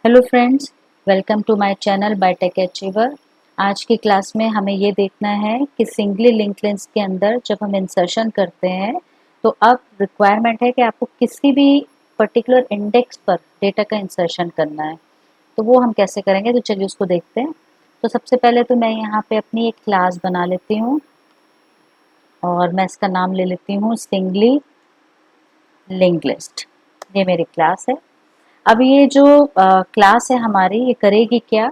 Hello friends, welcome to my channel biotech achiever. आज की class में हमें ये देखना है कि सिंगली लिंक लिस्ट के अंदर जब हम इंसर्शन करते हैं तो अब रिक्वायरमेंट है कि आपको किसी भी पर्टिकुलर इंडेक्स पर डेटा का इंसर्शन करना है। तो वो हम कैसे करेंगे, तो चलिए उसको देखते हैं। तो सबसे पहले तो मैं यहाँ पे अपनी एक क्लास बना लेती हूँ और मैं इसका नाम ले लेती हूँ सिंगली लिंक लिस्ट। ये मेरी क्लास है। अब ये जो क्लास है हमारी, ये करेगी क्या?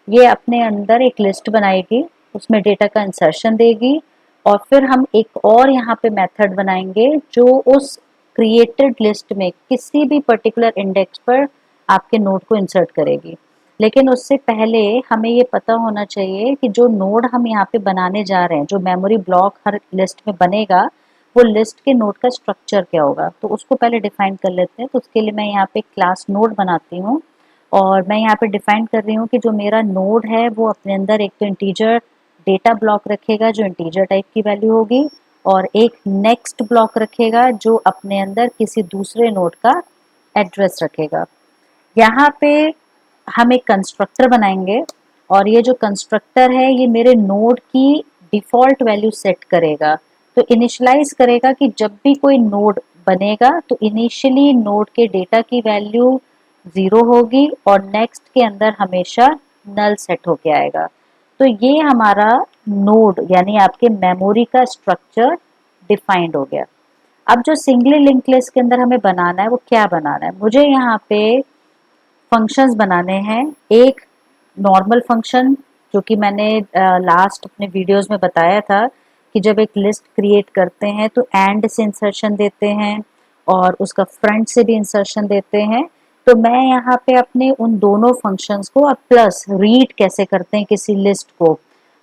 ये अपने अंदर एक लिस्ट बनाएगी, उसमें डेटा का इंसर्शन देगी और फिर हम एक और यहाँ पे मेथड बनाएंगे जो उस क्रिएटेड लिस्ट में किसी भी पर्टिकुलर इंडेक्स पर आपके नोड को इंसर्ट करेगी। लेकिन उससे पहले हमें ये पता होना चाहिए कि जो नोड हम यहाँ पे बनाने जा रहे हैं, जो मेमोरी ब्लॉक हर लिस्ट में बनेगा, वो लिस्ट के नोड का स्ट्रक्चर क्या होगा, तो उसको पहले डिफाइन कर लेते हैं। तो उसके लिए मैं यहाँ पे क्लास नोड बनाती हूँ और मैं यहाँ पे डिफाइन कर रही हूँ कि जो मेरा नोड है वो अपने अंदर एक तो इंटीजर डेटा ब्लॉक रखेगा जो इंटीजर टाइप की वैल्यू होगी, और एक नेक्स्ट ब्लॉक रखेगा जो अपने अंदर किसी दूसरे नोड का एड्रेस रखेगा। यहाँ पे हम एक कंस्ट्रक्टर बनाएंगे और ये जो कंस्ट्रक्टर है ये मेरे नोड की डिफ़ॉल्ट वैल्यू सेट करेगा। तो इनिशियलाइज़ करेगा कि जब भी कोई नोड बनेगा तो इनिशियली नोड के डेटा की वैल्यू 0 होगी और नेक्स्ट के अंदर हमेशा नल सेट होके आएगा। तो ये हमारा नोड यानी आपके मेमोरी का स्ट्रक्चर डिफाइंड हो गया। अब जो सिंगली लिंक लिस्ट के अंदर हमें बनाना है वो क्या बनाना है? मुझे यहाँ पे फंक्शंस बनाने हैं। एक नॉर्मल फंक्शन जो कि मैंने लास्ट अपने वीडियोस में बताया था कि जब एक लिस्ट क्रिएट करते हैं तो एंड से इंसर्शन देते हैं और उसका फ्रंट से भी इंसर्शन देते हैं। तो मैं यहाँ पे अपने उन दोनों फंक्शंस को और प्लस रीड कैसे करते हैं किसी लिस्ट को,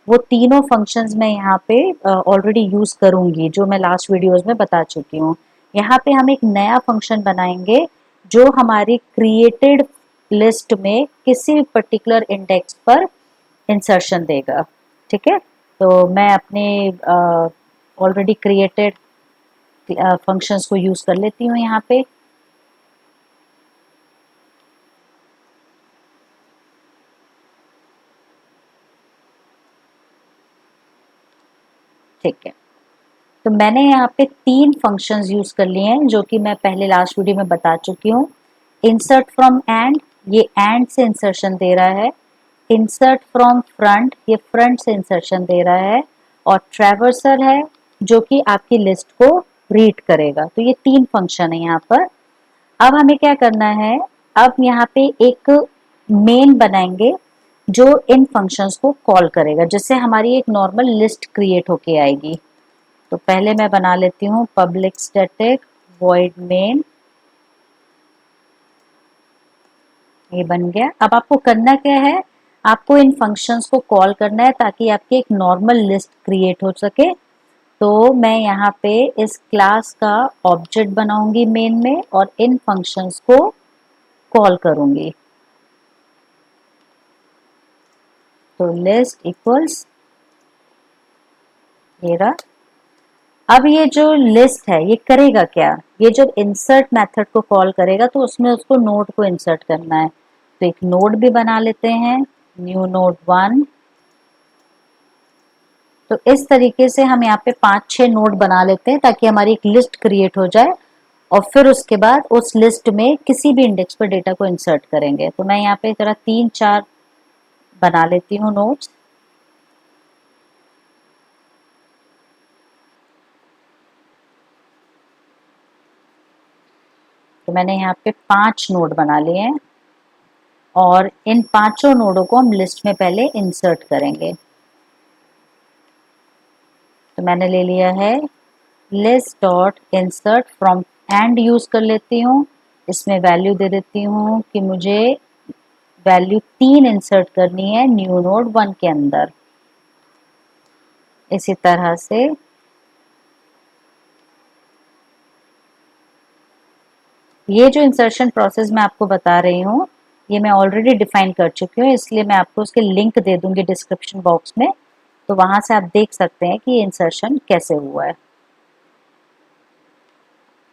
वो तीनों फंक्शंस मैं यहाँ पे ऑलरेडी यूज करूंगी जो मैं लास्ट वीडियोस में बता चुकी हूँ। यहाँ पे हम एक नया फंक्शन बनाएंगे जो हमारी क्रिएटेड लिस्ट में किसी भी पर्टिकुलर इंडेक्स पर इंसर्शन देगा। ठीक है, तो मैं अपने ऑलरेडी क्रिएटेड फंक्शंस को यूज कर लेती हूँ यहाँ पे। ठीक है, तो मैंने यहाँ पे तीन फंक्शंस यूज कर लिए हैं जो कि मैं पहले लास्ट वीडियो में बता चुकी हूँ। इंसर्ट फ्रॉम एंड, ये एंड से इंसर्शन दे रहा है। इंसर्ट फ्रॉम फ्रंट, ये फ्रंट से इंसर्शन दे रहा है। और ट्रैवर्सर है जो कि आपकी लिस्ट को रीड करेगा। तो ये तीन फंक्शन है यहाँ पर। अब हमें क्या करना है, अब यहाँ पे एक मेन बनाएंगे जो इन फंक्शंस को कॉल करेगा, जिससे हमारी एक नॉर्मल लिस्ट क्रिएट होके आएगी। तो पहले मैं बना लेती हूँ पब्लिक स्टैटिक वॉइड मेन। ये बन गया। अब आपको करना क्या है, आपको इन फंक्शंस को कॉल करना है ताकि आपकी एक नॉर्मल लिस्ट क्रिएट हो सके। तो मैं यहाँ पे इस क्लास का ऑब्जेक्ट बनाऊंगी मेन में और इन फंक्शंस को कॉल करूंगी। तो लिस्ट इक्वल्स, ये रहा। अब ये जो लिस्ट है ये करेगा क्या, ये जब इंसर्ट मेथड को कॉल करेगा तो उसमें उसको नोड को इंसर्ट करना है। तो एक नोड भी बना लेते हैं, न्यू नोड 1। तो इस तरीके से हम यहाँ पे 5-6 नोड बना लेते हैं ताकि हमारी एक लिस्ट क्रिएट हो जाए और फिर उसके बाद उस लिस्ट में किसी भी इंडेक्स पर डेटा को इंसर्ट करेंगे। तो मैं यहाँ पे जरा 3-4 बना लेती हूँ नोड्स। तो मैंने यहाँ पे 5 नोड बना लिए हैं और इन पांचों नोडों को हम लिस्ट में पहले इंसर्ट करेंगे। तो मैंने ले लिया है list dot insert from and use कर लेती हूँ। इसमें वैल्यू दे देती हूँ कि मुझे वैल्यू 3 इंसर्ट करनी है न्यू नोड 1 के अंदर। इसी तरह से ये जो इंसर्शन प्रोसेस मैं आपको बता रही हूँ ये मैं ऑलरेडी डिफाइन कर चुकी हूँ, इसलिए मैं आपको उसके लिंक दे दूंगी डिस्क्रिप्शन बॉक्स में। तो वहां से आप देख सकते हैं कि ये इंसर्शन कैसे हुआ है।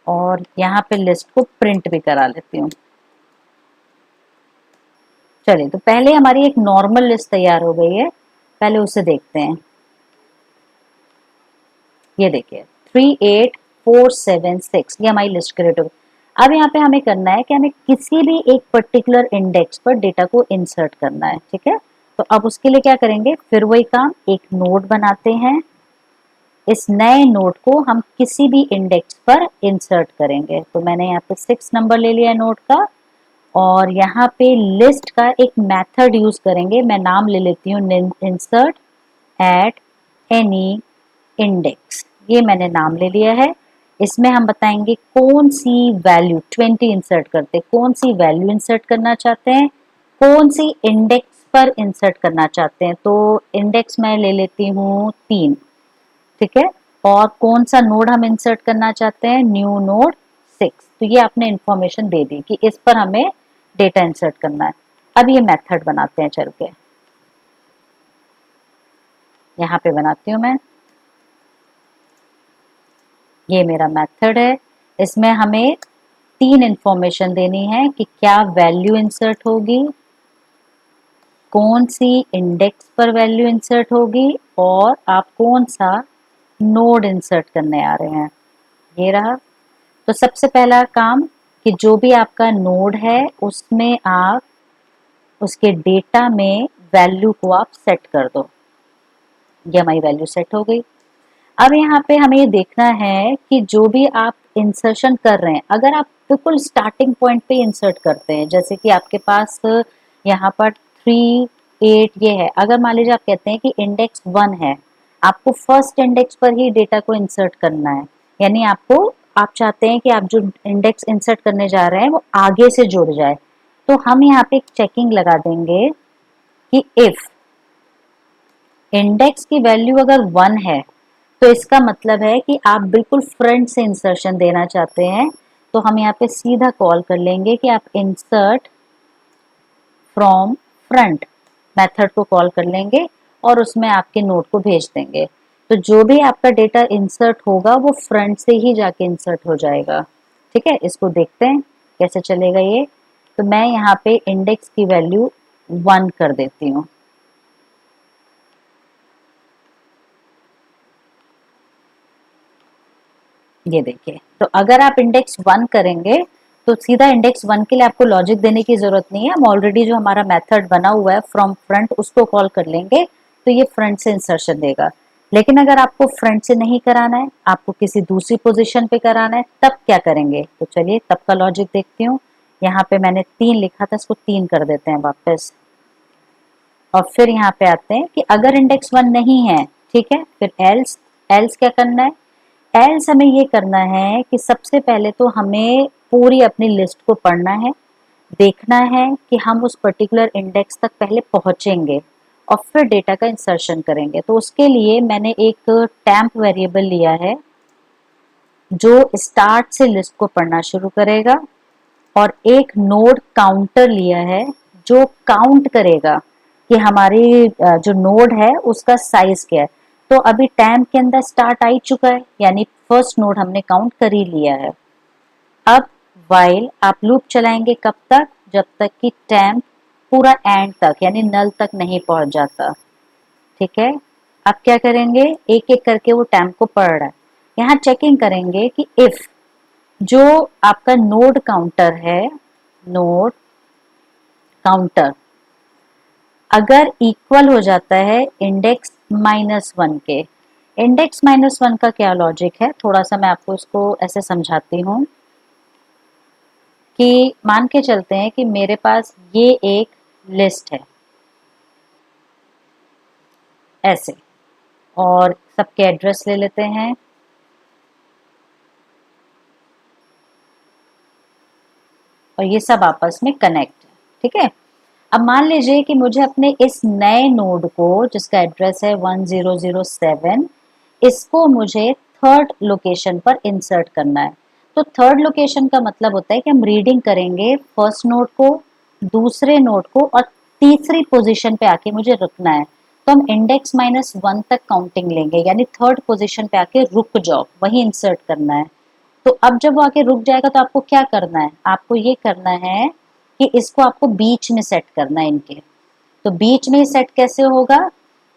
और यहाँ पे लिस्ट को प्रिंट भी करा लेती हूँ। चलिए, तो पहले हमारी एक नॉर्मल लिस्ट तैयार हो गई है, पहले उसे देखते हैं। ये देखिए 38476 ये हमारी लिस्ट क्रिएट हो गई। अब यहाँ पे हमें करना है कि हमें किसी भी एक पर्टिकुलर इंडेक्स पर डेटा को इंसर्ट करना है, ठीक है। तो अब उसके लिए क्या करेंगे, फिर वही काम, एक नोड बनाते हैं। इस नए नोड को हम किसी भी इंडेक्स पर इंसर्ट करेंगे। तो मैंने यहाँ पे 6 नंबर ले लिया है नोड का, और यहाँ पे लिस्ट का एक मेथड यूज करेंगे। मैं नाम ले लेती हूँ इंसर्ट एट एनी इंडेक्स, ये मैंने नाम ले लिया है। इसमें हम बताएंगे कौन सी वैल्यू 20 इंसर्ट करते, कौन सी वैल्यू इंसर्ट करना चाहते हैं, कौन सी इंडेक्स पर इंसर्ट करना चाहते हैं। तो इंडेक्स मैं ले लेती हूँ 3, ठीक है। और कौन सा नोड हम इंसर्ट करना चाहते हैं, न्यू नोड 6। तो ये आपने इंफॉर्मेशन दे दी कि इस पर हमें डेटा इंसर्ट करना है। अब ये मेथड बनाते हैं, चल के यहाँ पे बनाती हूँ मैं। ये मेरा मेथड है, इसमें हमें 3 इंफॉर्मेशन देनी है कि क्या वैल्यू इंसर्ट होगी, कौन सी इंडेक्स पर वैल्यू इंसर्ट होगी, और आप कौन सा नोड इंसर्ट करने आ रहे हैं। ये रहा। तो सबसे पहला काम कि जो भी आपका नोड है उसमें आप उसके डेटा में वैल्यू को आप सेट कर दो। ये हमारी वैल्यू सेट हो गई। अब यहाँ पे हमें ये देखना है कि जो भी आप इंसर्शन कर रहे हैं, अगर आप बिल्कुल स्टार्टिंग पॉइंट पे इंसर्ट करते हैं, जैसे कि आपके पास यहाँ पर 3 8 ये है, अगर मान लीजिए आप कहते हैं कि इंडेक्स 1 है, आपको फर्स्ट इंडेक्स पर ही डेटा को इंसर्ट करना है, यानी आप चाहते हैं कि आप जो इंडेक्स इंसर्ट करने जा रहे हैं वो आगे से जुड़ जाए। तो हम यहाँ पे एक चेकिंग लगा देंगे कि इफ इंडेक्स की वैल्यू अगर 1 है तो इसका मतलब है कि आप बिल्कुल फ्रंट से इंसर्शन देना चाहते हैं। तो हम यहाँ पे सीधा कॉल कर लेंगे कि आप इंसर्ट फ्रॉम फ्रंट मेथड को कॉल कर लेंगे और उसमें आपके नोड को भेज देंगे। तो जो भी आपका डेटा इंसर्ट होगा वो फ्रंट से ही जाके इंसर्ट हो जाएगा, ठीक है। इसको देखते हैं कैसे चलेगा ये। तो मैं यहाँ पे इंडेक्स की वैल्यू 1 कर देती हूँ। ये देखिए, तो अगर आप इंडेक्स 1 करेंगे तो सीधा इंडेक्स 1 के लिए आपको लॉजिक देने की जरूरत नहीं है, हम ऑलरेडी जो हमारा मेथड बना हुआ है फ्रॉम फ्रंट उसको कॉल कर लेंगे, तो ये फ्रंट से इंसर्शन देगा। लेकिन अगर आपको फ्रंट से नहीं कराना है, आपको किसी दूसरी पोजीशन पे कराना है, तब क्या करेंगे। तो चलिए तब का लॉजिक देखती हूँ। यहाँ पे मैंने 3 लिखा था, इसको 3 कर देते हैं वापस। और फिर यहाँ पे आते हैं कि अगर इंडेक्स 1 नहीं है, ठीक है, फिर एल्स। एल्स क्या करना है, एल्स हमें ये करना है कि सबसे पहले तो हमें पूरी अपनी लिस्ट को पढ़ना है, देखना है कि हम उस पर्टिकुलर इंडेक्स तक पहले पहुंचेंगे और फिर डेटा का इंसर्शन करेंगे। तो उसके लिए मैंने एक टैम्प वेरिएबल लिया है जो स्टार्ट से लिस्ट को पढ़ना शुरू करेगा, और एक नोड काउंटर लिया है जो काउंट करेगा कि हमारी जो नोड है उसका साइज क्या है। तो अभी टैम्प के अंदर स्टार्ट आ ही चुका है, यानी फर्स्ट नोड हमने काउंट कर ही लिया है। अब वाइल आप लूप चलाएंगे कब तक, जब तक कि टैम्प पूरा एंड तक यानी नल तक नहीं पहुंच जाता, ठीक है। अब क्या करेंगे, एक एक करके वो टैम्प को पढ़ रहा है। यहाँ चेकिंग करेंगे कि इफ जो आपका नोड काउंटर है, नोड काउंटर अगर इक्वल हो जाता है इंडेक्स -1 के। इंडेक्स -1 का क्या लॉजिक है, थोड़ा सा मैं आपको इसको ऐसे समझाती हूँ कि मान के चलते हैं कि मेरे पास ये एक लिस्ट है ऐसे, और सबके एड्रेस ले लेते हैं, और ये सब आपस में कनेक्ट है, ठीक है। अब मान लीजिए कि मुझे अपने इस नए नोड को जिसका एड्रेस है 1007, इसको मुझे थर्ड लोकेशन पर इंसर्ट करना है। तो थर्ड लोकेशन का मतलब होता है कि हम रीडिंग करेंगे फर्स्ट नोड को, दूसरे नोड को, और तीसरी पोजीशन पे आके मुझे रुकना है। तो हम इंडेक्स -1 तक काउंटिंग लेंगे, यानी थर्ड पोजीशन पे आके रुक जाओ, वही इंसर्ट करना है। तो अब जब वो आके रुक जाएगा तो आपको क्या करना है, आपको ये करना है कि इसको आपको बीच में सेट करना है इनके। तो बीच में सेट कैसे होगा,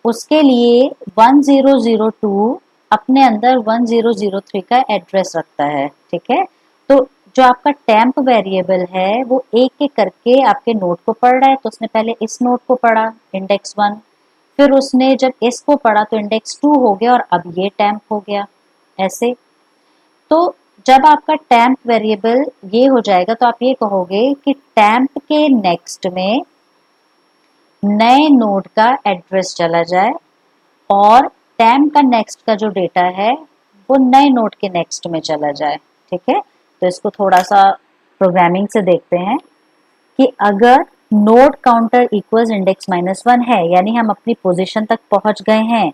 उसके लिए 1002 अपने अंदर 1003 का एड्रेस रखता है, ठीक है। तो जो आपका टेम्प वेरिएबल है वो एक एक करके आपके नोड को पढ़ रहा है। तो उसने पहले इस नोड को पढ़ा इंडेक्स 1, फिर उसने जब इसको पढ़ा तो इंडेक्स 2 हो गया और अब ये टेम्प हो गया ऐसे। तो जब आपका टेम्प वेरिएबल ये हो जाएगा तो आप ये कहोगे कि टेम्प के नेक्स्ट में नए नोड का एड्रेस चला जाए और टेम्प का नेक्स्ट का जो डेटा है वो नए नोड के नेक्स्ट में चला जाए, ठीक है। तो इसको थोड़ा सा प्रोग्रामिंग से देखते हैं कि अगर नोड काउंटर इक्वल्स इंडेक्स -1 है, यानी हम अपनी पोजीशन तक पहुंच गए हैं,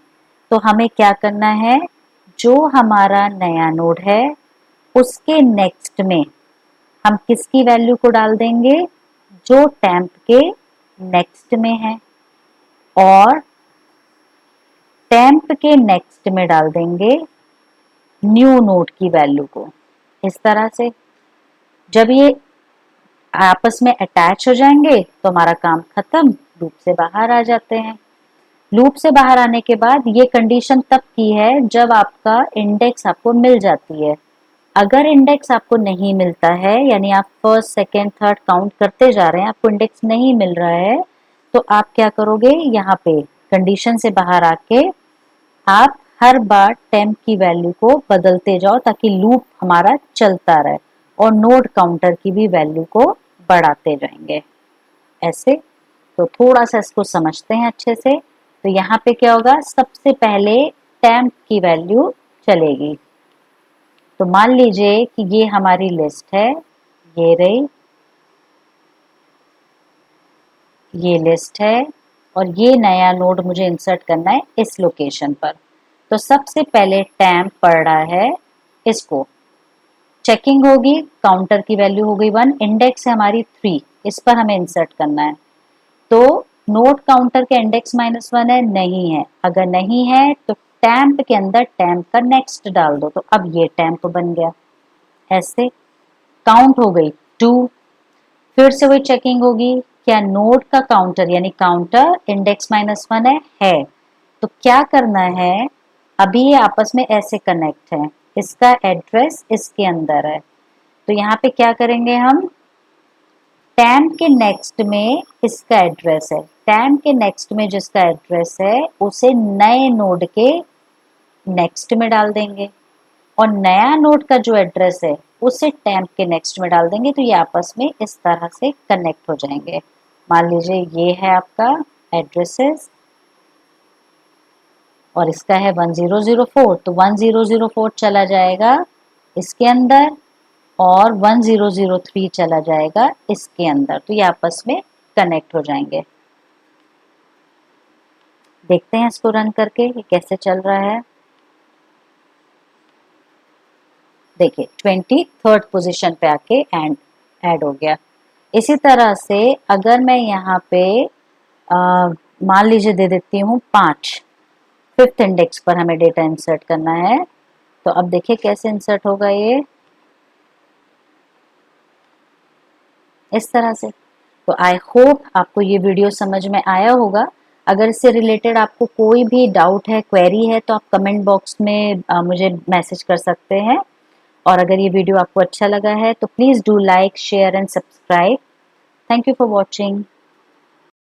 तो हमें क्या करना है, जो हमारा नया नोड है उसके नेक्स्ट में हम किसकी वैल्यू को डाल देंगे, जो टेम्प के नेक्स्ट में है, और टेम्प के नेक्स्ट में डाल देंगे न्यू नोड की वैल्यू को। इस तरह से जब ये आपस में अटैच हो जाएंगे तो हमारा काम खत्म, लूप से बाहर आ जाते हैं। लूप से बाहर आने के बाद ये कंडीशन तब की है जब आपका इंडेक्स आपको मिल जाती है। अगर इंडेक्स आपको नहीं मिलता है, यानी आप फर्स्ट सेकेंड थर्ड काउंट करते जा रहे हैं, आपको इंडेक्स नहीं मिल रहा है, तो आप क्या करोगे, यहाँ पे कंडीशन से बाहर आके आप हर बार टेम्प की वैल्यू को बदलते जाओ ताकि लूप हमारा चलता रहे, और नोड काउंटर की भी वैल्यू को बढ़ाते जाएंगे ऐसे। तो थोड़ा सा इसको समझते हैं अच्छे से। तो यहाँ पे क्या होगा, सबसे पहले टेम्प की वैल्यू चलेगी। तो मान लीजिए कि ये हमारी लिस्ट है, ये रही, ये लिस्ट है, और ये नया नोड मुझे इंसर्ट करना है इस लोकेशन पर। तो सबसे पहले टेम्प पढ़ रहा है इसको, चेकिंग होगी, काउंटर की वैल्यू हो गई 1, इंडेक्स है हमारी 3, इस पर हमें इंसर्ट करना है। तो नोड काउंटर के इंडेक्स -1 है, नहीं है, अगर नहीं है तो टेम्प के अंदर टेम्प का नेक्स्ट डाल दो, तो अब ये टेम्प बन गया ऐसे। काउंट हो गई 2, फिर से वही चेकिंग होगी, क्या नोड का काउंटर यानी काउंटर इंडेक्स -1 है, तो क्या करना है, अभी ये आपस में ऐसे कनेक्ट है, इसका एड्रेस इसके अंदर है, तो यहाँ पे क्या करेंगे हम, टेम्प के नेक्स्ट में इसका एड्रेस है, टेम्प के नेक्स्ट में जिसका एड्रेस है उसे नए नोड के नेक्स्ट में डाल देंगे, और नया नोड का जो एड्रेस है उसे टेम्प के नेक्स्ट में डाल देंगे, तो ये आपस में इस तरह से कनेक्ट हो जाएंगे। मान लीजिए ये है आपका एड्रेसेस और इसका है 1004, तो 1004 चला जाएगा इसके अंदर और 1003 चला जाएगा इसके अंदर, तो ये आपस में कनेक्ट हो जाएंगे। देखते हैं इसको रन करके ये कैसे चल रहा है। देखिए 23rd पोजीशन पे आके ऐड हो गया। इसी तरह से अगर मैं यहाँ पे मान लीजिए दे देती हूँ 5, 5th इंडेक्स पर हमें डेटा इंसर्ट करना है, तो अब देखिए कैसे इंसर्ट होगा ये इस तरह से। तो आई होप आपको ये वीडियो समझ में आया होगा। अगर इससे रिलेटेड आपको कोई भी डाउट है, क्वेरी है, तो आप कमेंट बॉक्स में मुझे मैसेज कर सकते हैं। और अगर ये वीडियो आपको अच्छा लगा है तो please do like, share and subscribe. Thank you for watching.